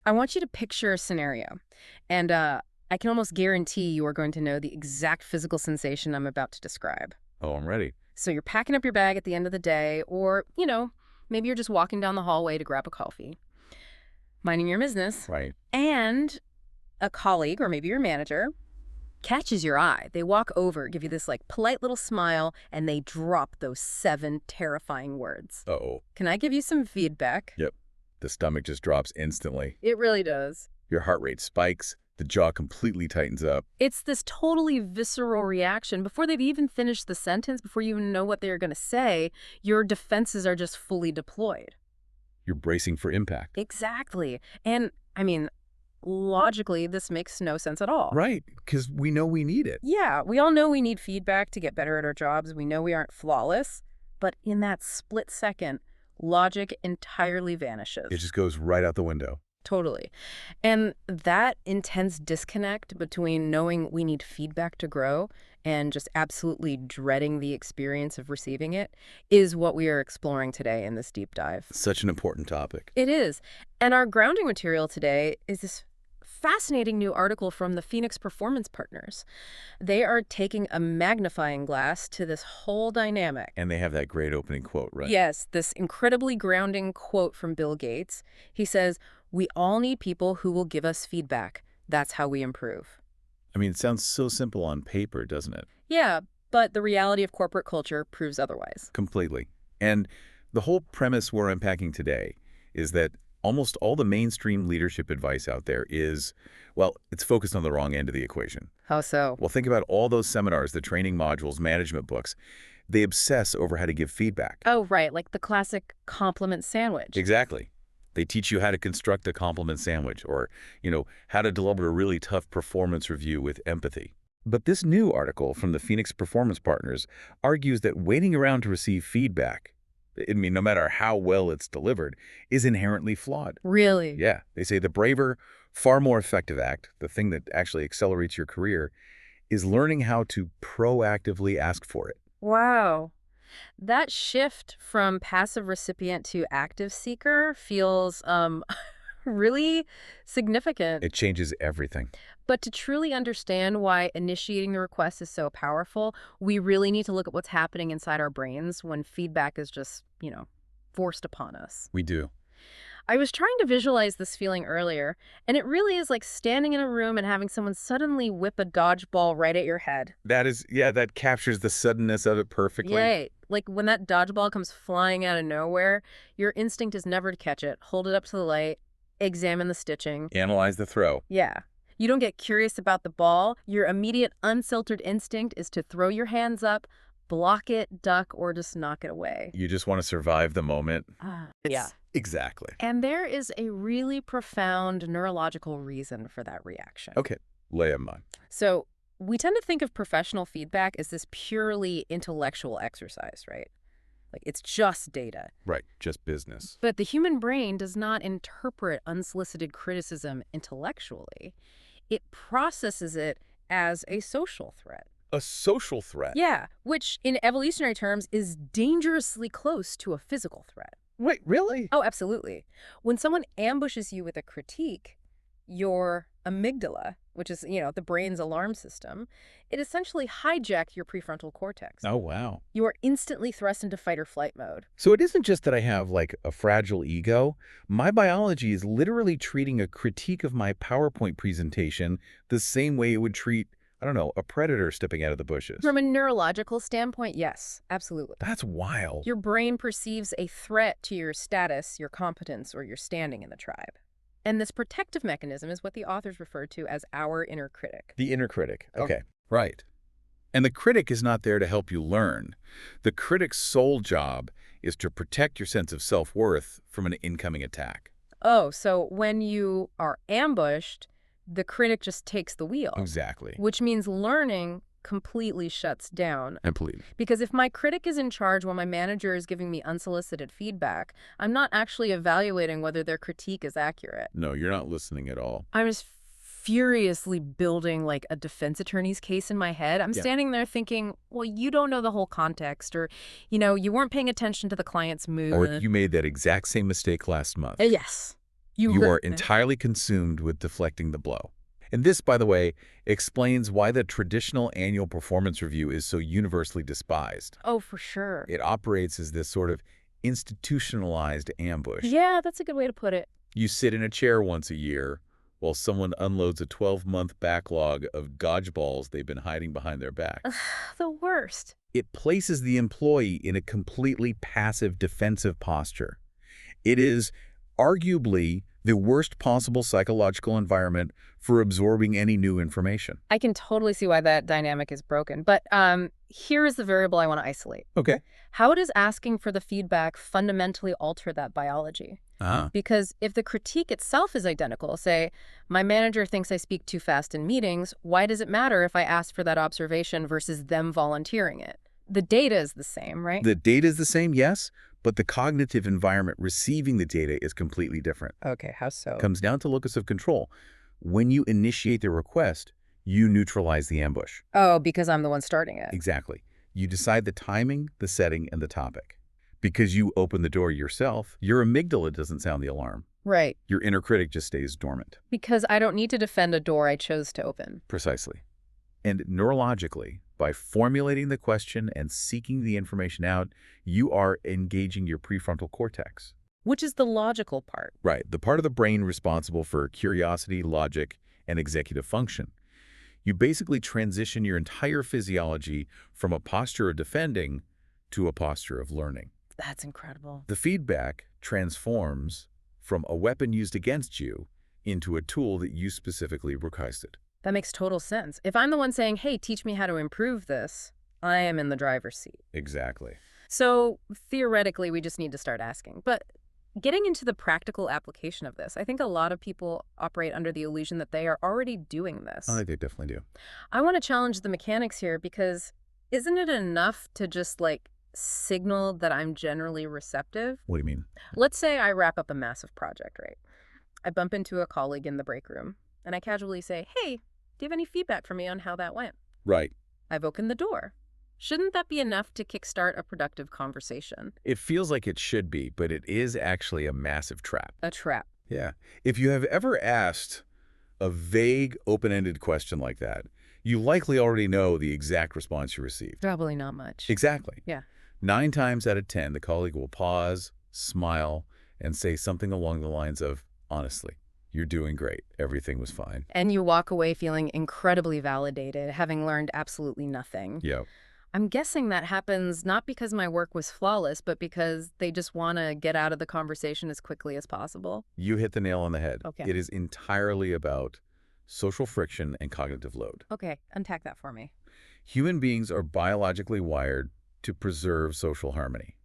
I want you to picture a scenario, and I can almost guarantee you are going to know the exact physical sensation I'm about to describe. Oh, I'm ready. So you're packing up your bag at the end of the day, or, maybe you're just walking down the hallway to grab a coffee, minding your business, Right. and a colleague, or maybe your manager, catches your eye. They walk over, give you this like polite little smile, and they drop those 7 terrifying words. Uh-oh. Can I give you some feedback? Yep. The stomach just drops instantly. It really does. Your heart rate spikes. The jaw completely tightens up. It's this totally visceral reaction. Before they've even finished the sentence, before you even know what they're going to say, your defenses are just fully deployed. You're bracing for impact. Exactly. And, I mean, logically, this makes no sense at all. Right, because we know we need it. Yeah, we all know we need feedback to get better at our jobs. We know we aren't flawless. But in that split second, logic entirely vanishes. It just goes right out the window. Totally. And that intense disconnect between knowing we need feedback to grow and just absolutely dreading the experience of receiving it is what we are exploring today in this deep dive. Such an important topic. It is. And our grounding material today is this fascinating new article from the Phoenix Performance Partners. They are taking a magnifying glass to this whole dynamic. And they have that great opening quote, right? Yes, this incredibly grounding quote from Bill Gates. He says, "We all need people who will give us feedback. That's how we improve." I mean, it sounds so simple on paper, doesn't it? Yeah, but the reality of corporate culture proves otherwise. Completely. And the whole premise we're unpacking today is that almost all the mainstream leadership advice out there is, well, it's focused on the wrong end of the equation. How so? Well, think about all those seminars, the training modules, management books. They obsess over how to give feedback. Oh, right, like the classic compliment sandwich. Exactly. They teach you how to construct a compliment sandwich or, how to deliver a really tough performance review with empathy. But this new article from the Phoenix Performance Partners argues that waiting around to receive feedback, no matter how well it's delivered, is inherently flawed. Really? Yeah, they say the braver, far more effective act, the thing that actually accelerates your career, is learning how to proactively ask for it. Wow. That shift from passive recipient to active seeker feels really significant. It changes everything. But to truly understand why initiating the request is so powerful, we really need to look at what's happening inside our brains when feedback is just, forced upon us. We do. I was trying to visualize this feeling earlier, and it really is like standing in a room and having someone suddenly whip a dodgeball right at your head. That captures the suddenness of it perfectly. Yay. Like when that dodgeball comes flying out of nowhere, your instinct is never to catch it, hold it up to the light, examine the stitching. Analyze the throw. Yeah. You don't get curious about the ball. Your immediate unfiltered instinct is to throw your hands up, block it, duck, or just knock it away. You just want to survive the moment. Yeah. Exactly. And there is a really profound neurological reason for that reaction. Okay, lay them on. So we tend to think of professional feedback as this purely intellectual exercise, right? Like it's just data. Right, just business. But the human brain does not interpret unsolicited criticism intellectually. It processes it as a social threat. A social threat? Yeah, which in evolutionary terms is dangerously close to a physical threat. Wait, really? Oh, absolutely. When someone ambushes you with a critique, your amygdala, which is, the brain's alarm system, it essentially hijacked your prefrontal cortex. Oh, wow. You are instantly thrust into fight or flight mode. So it isn't just that I have, a fragile ego. My biology is literally treating a critique of my PowerPoint presentation the same way it would treat, a predator stepping out of the bushes. From a neurological standpoint, yes, absolutely. That's wild. Your brain perceives a threat to your status, your competence, or your standing in the tribe. And this protective mechanism is what the authors refer to as our inner critic. The inner critic. Okay, right. And the critic is not there to help you learn. The critic's sole job is to protect your sense of self-worth from an incoming attack. Oh, so when you are ambushed, the critic just takes the wheel. Exactly. Which means learning completely shuts down. Completely. Because if my critic is in charge while my manager is giving me unsolicited feedback, I'm not actually evaluating whether their critique is accurate. No, you're not listening at all. I'm just furiously building like a defense attorney's case in my head. I'm standing there thinking, well, you don't know the whole context, or, you weren't paying attention to the client's mood. Or you made that exact same mistake last month. Yes. You are entirely consumed with deflecting the blow. And this, by the way, explains why the traditional annual performance review is so universally despised. Oh, for sure. It operates as this sort of institutionalized ambush. Yeah, that's a good way to put it. You sit in a chair once a year while someone unloads a 12-month backlog of dodgeballs they've been hiding behind their Ugh, backs. the worst. It places the employee in a completely passive defensive posture. It is arguably the worst possible psychological environment for absorbing any new information. I can totally see why that dynamic is broken. But here is the variable I want to isolate. Okay. How does asking for the feedback fundamentally alter that biology? Ah, Because if the critique itself is identical, say, my manager thinks I speak too fast in meetings, why does it matter if I ask for that observation versus them volunteering it? The data is the same, right? the data is the same, yes, but the cognitive environment receiving the data is completely different. Okay, how so? It comes down to locus of control. When you initiate the request, you neutralize the ambush. Oh, because I'm the one starting it. Exactly. You decide the timing, the setting, and the topic. Because you open the door yourself, your amygdala doesn't sound the alarm. Right. Your inner critic just stays dormant. Because I don't need to defend a door I chose to open. Precisely. And neurologically, by formulating the question and seeking the information out, you are engaging your prefrontal cortex. Which is the logical part. Right, the part of the brain responsible for curiosity, logic, and executive function. You basically transition your entire physiology from a posture of defending to a posture of learning. That's incredible. The feedback transforms from a weapon used against you into a tool that you specifically requested. That makes total sense. If I'm the one saying, hey, teach me how to improve this, I am in the driver's seat. Exactly. So theoretically, we just need to start asking. But getting into the practical application of this, I think a lot of people operate under the illusion that they are already doing this. I think they definitely do. I want to challenge the mechanics here because isn't it enough to just signal that I'm generally receptive? What do you mean? Let's say I wrap up a massive project, right? I bump into a colleague in the break room and I casually say, hey, do you have any feedback for me on how that went? Right. I've opened the door. Shouldn't that be enough to kickstart a productive conversation? It feels like it should be, but it is actually a massive trap. A trap. Yeah. If you have ever asked a vague, open-ended question like that, you likely already know the exact response you received. Probably not much. Exactly. Yeah. 9 times out of 10, the colleague will pause, smile, and say something along the lines of, honestly, you're doing great. Everything was fine. And you walk away feeling incredibly validated, having learned absolutely nothing. Yeah. I'm guessing that happens not because my work was flawless, but because they just want to get out of the conversation as quickly as possible. You hit the nail on the head. Okay. It is entirely about social friction and cognitive load. Okay, unpack that for me. Human beings are biologically wired to preserve social harmony,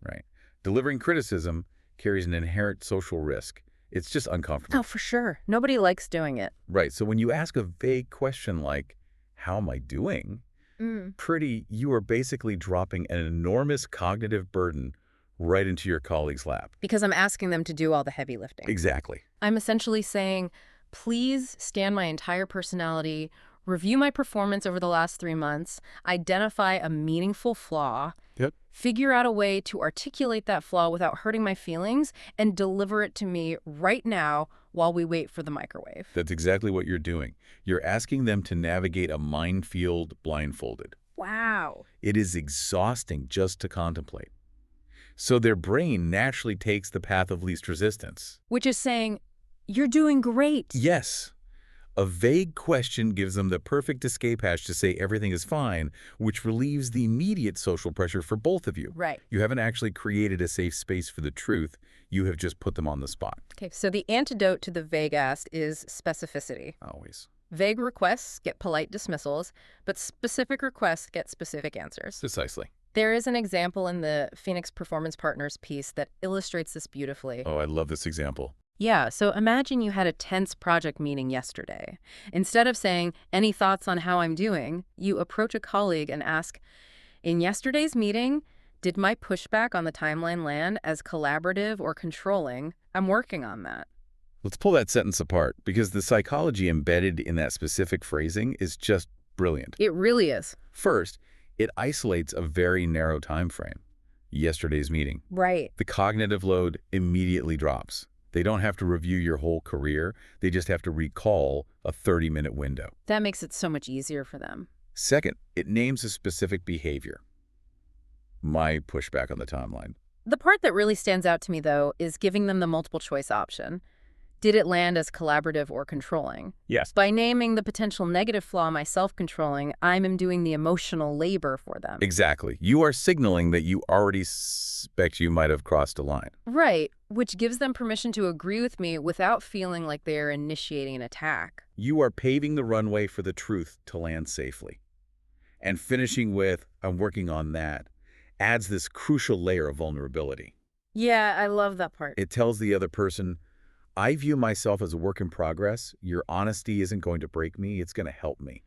right? Delivering criticism carries an inherent social risk. It's just uncomfortable. Oh, for sure. Nobody likes doing it. Right. So when you ask a vague question like, how am I doing? You are basically dropping an enormous cognitive burden right into your colleague's lap. Because I'm asking them to do all the heavy lifting. Exactly. I'm essentially saying, please scan my entire personality, review my performance over the last 3 months, identify a meaningful flaw, Yep. figure out a way to articulate that flaw without hurting my feelings, and deliver it to me right now while we wait for the microwave. That's exactly what you're doing. You're asking them to navigate a minefield blindfolded. Wow. It is exhausting just to contemplate. So their brain naturally takes the path of least resistance. Which is saying, you're doing great. Yes. A vague question gives them the perfect escape hatch to say everything is fine, which relieves the immediate social pressure for both of you. Right. You haven't actually created a safe space for the truth. You have just put them on the spot. Okay, so the antidote to the vague ask is specificity. Always. Vague requests get polite dismissals, but specific requests get specific answers. Precisely. There is an example in the Phoenix Performance Partners piece that illustrates this beautifully. Oh, I love this example. Yeah, so imagine you had a tense project meeting yesterday. Instead of saying, any thoughts on how I'm doing, you approach a colleague and ask, in yesterday's meeting, did my pushback on the timeline land as collaborative or controlling? I'm working on that. Let's pull that sentence apart, because the psychology embedded in that specific phrasing is just brilliant. It really is. First, it isolates a very narrow time frame. Yesterday's meeting. Right. The cognitive load immediately drops. They don't have to review your whole career. They just have to recall a 30-minute window. That makes it so much easier for them. Second, it names a specific behavior. My pushback on the timeline. The part that really stands out to me, though, is giving them the multiple choice option. Did it land as collaborative or controlling? Yes. By naming the potential negative flaw myself-controlling, I'm doing the emotional labor for them. Exactly. You are signaling that you already suspect you might have crossed a line. Right, which gives them permission to agree with me without feeling like they're initiating an attack. You are paving the runway for the truth to land safely. And finishing with, I'm working on that, adds this crucial layer of vulnerability. Yeah, I love that part. It tells the other person, I view myself as a work in progress. Your honesty isn't going to break me. It's going to help me.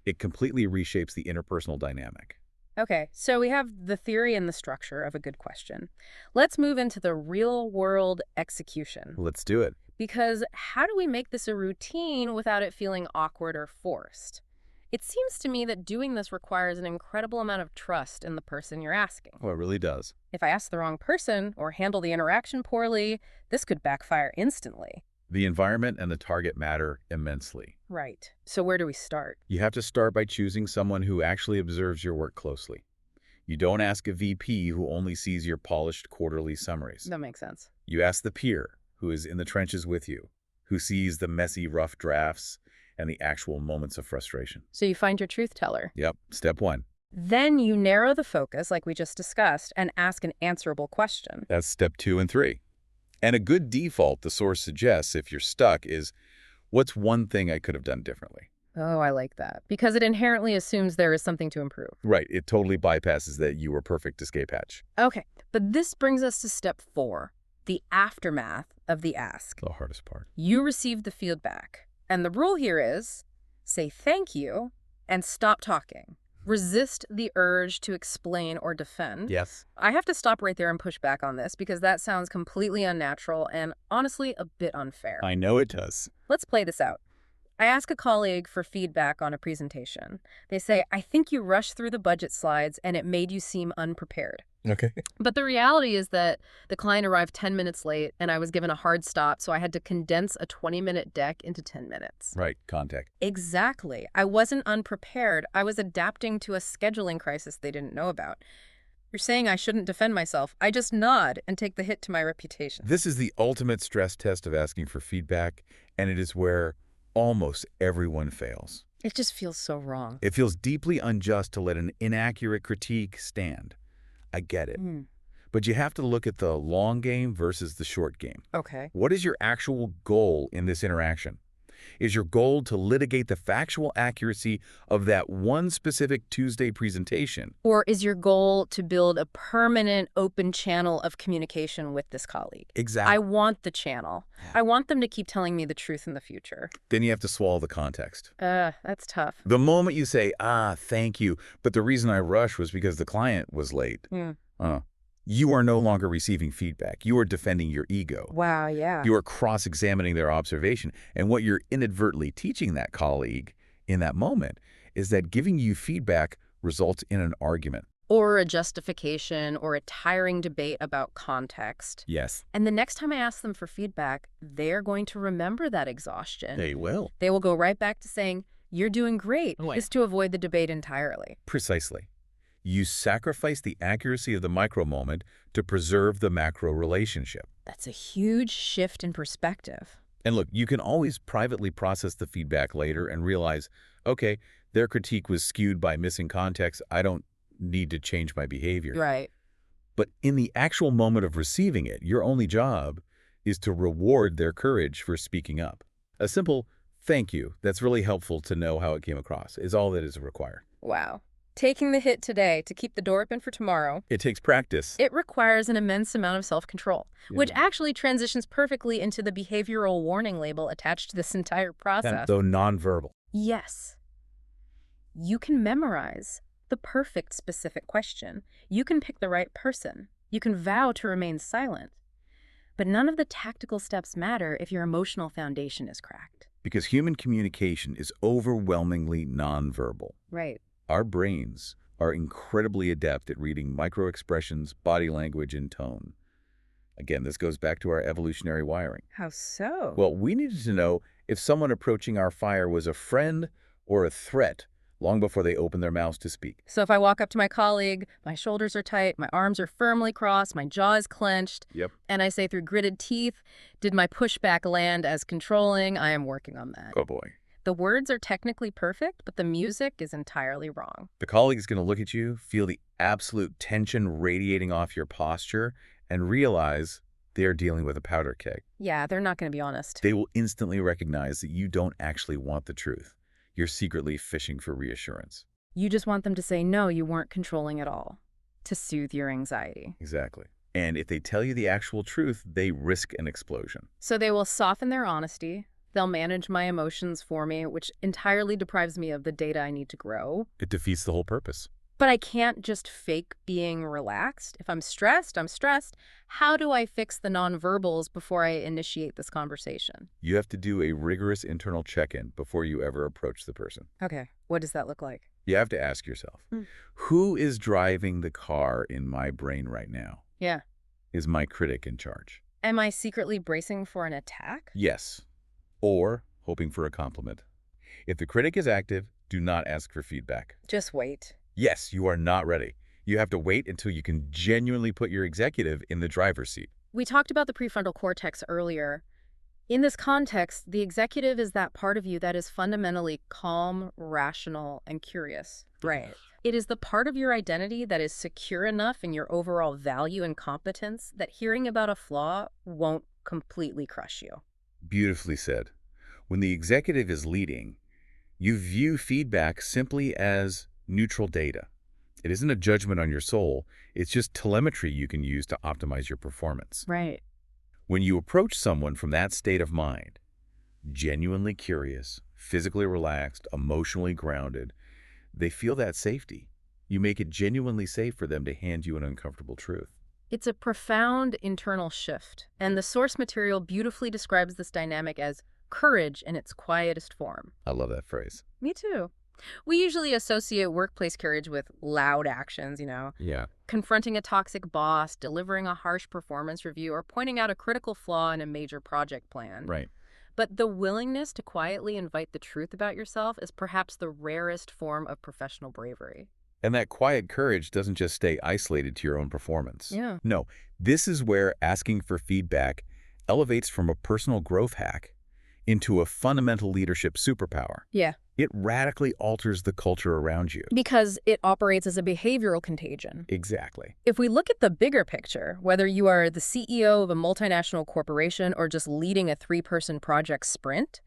It completely reshapes the interpersonal dynamic. Okay, so we have the theory and the structure of a good question. Let's move into the real-world execution. Let's do it. Because how do we make this a routine without it feeling awkward or forced? It seems to me that doing this requires an incredible amount of trust in the person you're asking. Oh, it really does. If I ask the wrong person or handle the interaction poorly, this could backfire instantly. The environment and the target matter immensely. Right. So where do we start? You have to start by choosing someone who actually observes your work closely. You don't ask a VP who only sees your polished quarterly summaries. That makes sense. You ask the peer who is in the trenches with you, who sees the messy, rough drafts and the actual moments of frustration. So you find your truth teller. Yep, step one. Then you narrow the focus, like we just discussed, and ask an answerable question. That's step 2 and 3. And a good default the source suggests if you're stuck is, what's one thing I could have done differently? Oh, I like that. Because it inherently assumes there is something to improve. Right, it totally bypasses that you were perfect escape hatch. Okay, but this brings us to step 4, the aftermath of the ask. The hardest part. You receive the feedback. And the rule here is, say thank you and stop talking. Resist the urge to explain or defend. Yes. I have to stop right there and push back on this because that sounds completely unnatural and honestly a bit unfair. I know it does. Let's play this out. I ask a colleague for feedback on a presentation. They say, I think you rushed through the budget slides and it made you seem unprepared. Okay. But the reality is that the client arrived 10 minutes late and I was given a hard stop, so I had to condense a 20-minute deck into 10 minutes. Right, context. Exactly. I wasn't unprepared. I was adapting to a scheduling crisis they didn't know about. You're saying I shouldn't defend myself. I just nod and take the hit to my reputation. This is the ultimate stress test of asking for feedback, and it is where almost everyone fails. It just feels so wrong. It feels deeply unjust to let an inaccurate critique stand. I get it. But you have to look at the long game versus the short game. Okay. What is your actual goal in this interaction? Is your goal to litigate the factual accuracy of that one specific Tuesday presentation? Or is your goal to build a permanent open channel of communication with this colleague? Exactly. I want the channel. I want them to keep telling me the truth in the future. Then you have to swallow the context. That's tough. The moment you say, thank you, but the reason I rushed was because the client was late. You are no longer receiving feedback. You are defending your ego. Wow, yeah. You are cross-examining their observation. And what you're inadvertently teaching that colleague in that moment is that giving you feedback results in an argument. Or a justification or a tiring debate about context. Yes. And the next time I ask them for feedback, they're going to remember that exhaustion. They will. They will go right back to saying, you're doing great. Oh, wait. Is to avoid the debate entirely. Precisely. You sacrifice the accuracy of the micro moment to preserve the macro relationship. That's a huge shift in perspective. And look, you can always privately process the feedback later and realize, okay, their critique was skewed by missing context. I don't need to change my behavior. Right. But in the actual moment of receiving it, your only job is to reward their courage for speaking up. A simple thank you that's really helpful to know how it came across is all that is required. Wow. Taking the hit today to keep the door open for tomorrow. It takes practice. It requires an immense amount of self-control, which Yeah. actually transitions perfectly into the behavioral warning label attached to this entire process. Though nonverbal. Yes. You can memorize the perfect specific question. You can pick the right person. You can vow to remain silent. But none of the tactical steps matter if your emotional foundation is cracked. Because human communication is overwhelmingly nonverbal. Right. Our brains are incredibly adept at reading microexpressions, body language, and tone. Again, this goes back to our evolutionary wiring. How so? Well, we needed to know if someone approaching our fire was a friend or a threat long before they opened their mouths to speak. So if I walk up to my colleague, my shoulders are tight, my arms are firmly crossed, my jaw is clenched, Yep. and I say through gritted teeth, did my pushback land as controlling? I am working on that. Oh boy. The words are technically perfect, but the music is entirely wrong. The colleague is going to look at you, feel the absolute tension radiating off your posture, and realize they're dealing with a powder keg. Yeah, they're not going to be honest. They will instantly recognize that you don't actually want the truth. You're secretly fishing for reassurance. You just want them to say, no, you weren't controlling at all, to soothe your anxiety. Exactly. And if they tell you the actual truth, they risk an explosion. So they will soften their honesty. They'll manage my emotions for me, which entirely deprives me of the data I need to grow. It defeats the whole purpose. But I can't just fake being relaxed. If I'm stressed, I'm stressed. How do I fix the nonverbals before I initiate this conversation? You have to do a rigorous internal check-in before you ever approach the person. Okay, what does that look like? You have to ask yourself, Mm. who is driving the car in my brain right now? Yeah. Is my critic in charge? Am I secretly bracing for an attack? Yes. Or hoping for a compliment. If the critic is active, do not ask for feedback. Just wait. Yes, you are not ready. You have to wait until you can genuinely put your executive in the driver's seat. We talked about the prefrontal cortex earlier. In this context, the executive is that part of you that is fundamentally calm, rational, and curious. Right. It is the part of your identity that is secure enough in your overall value and competence that hearing about a flaw won't completely crush you. Beautifully said. When the executive is leading, you view feedback simply as neutral data. It isn't a judgment on your soul. It's just telemetry you can use to optimize your performance. Right. When you approach someone from that state of mind, genuinely curious, physically relaxed, emotionally grounded, they feel that safety. You make it genuinely safe for them to hand you an uncomfortable truth. It's a profound internal shift, and the source material beautifully describes this dynamic as courage in its quietest form. I love that phrase. Me too. We usually associate workplace courage with loud actions, Yeah. confronting a toxic boss, delivering a harsh performance review, or pointing out a critical flaw in a major project plan. Right. But the willingness to quietly invite the truth about yourself is perhaps the rarest form of professional bravery. And that quiet courage doesn't just stay isolated to your own performance. Yeah. No, this is where asking for feedback elevates from a personal growth hack into a fundamental leadership superpower. Yeah. It radically alters the culture around you. Because it operates as a behavioral contagion. Exactly. If we look at the bigger picture, whether you are the CEO of a multinational corporation or just leading a 3-person project sprint,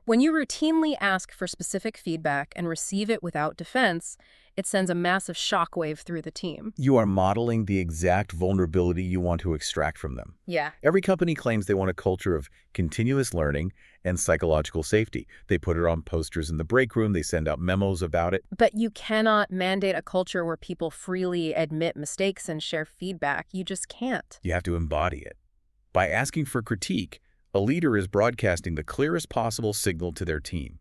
when you routinely ask for specific feedback and receive it without defense, it sends a massive shockwave through the team. You are modeling the exact vulnerability you want to extract from them. Yeah. Every company claims they want a culture of continuous learning and psychological safety. They put it on posters in the break room. They send out memos about it. But you cannot mandate a culture where people freely admit mistakes and share feedback. You just can't. You have to embody it. By asking for critique, a leader is broadcasting the clearest possible signal to their team.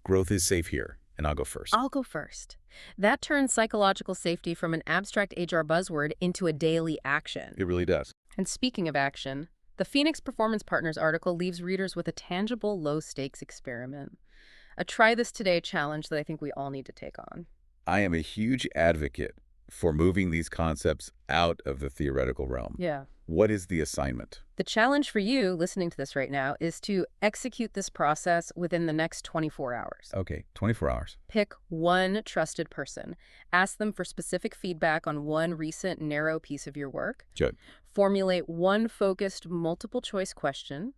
Growth is safe here, and I'll go first. I'll go first. That turns psychological safety from an abstract HR buzzword into a daily action. It really does. And speaking of action, the Phoenix Performance Partners article leaves readers with a tangible low-stakes experiment. A try this today challenge that I think we all need to take on. I am a huge advocate for moving these concepts out of the theoretical realm. Yeah. What is the assignment? The challenge for you listening to this right now is to execute this process within the next 24 hours. Okay, 24 hours. Pick one trusted person. Ask them for specific feedback on one recent narrow piece of your work. Good. Formulate one focused multiple choice question.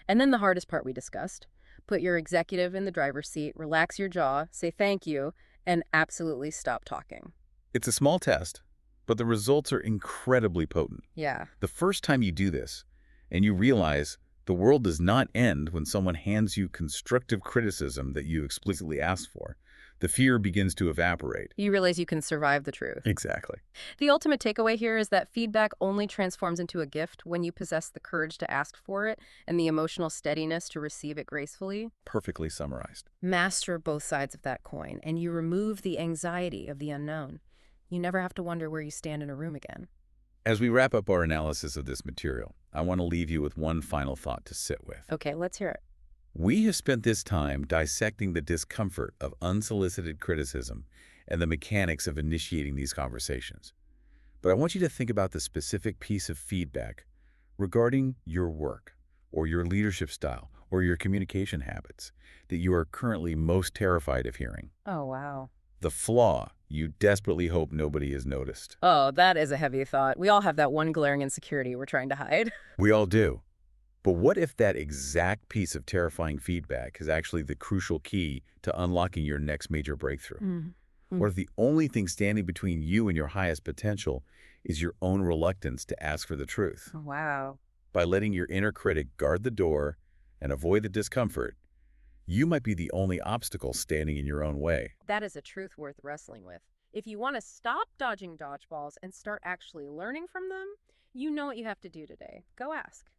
And then the hardest part we discussed. Put your executive in the driver's seat, relax your jaw, say thank you, and absolutely stop talking. It's a small test, but the results are incredibly potent. Yeah. The first time you do this, and you realize the world does not end when someone hands you constructive criticism that you explicitly asked for, the fear begins to evaporate. You realize you can survive the truth. Exactly. The ultimate takeaway here is that feedback only transforms into a gift when you possess the courage to ask for it and the emotional steadiness to receive it gracefully. Perfectly summarized. Master both sides of that coin, and you remove the anxiety of the unknown. You never have to wonder where you stand in a room again. As we wrap up our analysis of this material, I want to leave you with one final thought to sit with. Okay, let's hear it. We have spent this time dissecting the discomfort of unsolicited criticism and the mechanics of initiating these conversations. But I want you to think about the specific piece of feedback regarding your work or your leadership style or your communication habits that you are currently most terrified of hearing. Oh, wow. The flaw you desperately hope nobody has noticed. Oh, that is a heavy thought. We all have that one glaring insecurity we're trying to hide. We all do. But what if that exact piece of terrifying feedback is actually the crucial key to unlocking your next major breakthrough? Mm. Mm. What if the only thing standing between you and your highest potential is your own reluctance to ask for the truth? Wow. By letting your inner critic guard the door and avoid the discomfort, you might be the only obstacle standing in your own way. That is a truth worth wrestling with. If you want to stop dodging dodgeballs and start actually learning from them, you know what you have to do today. Go ask.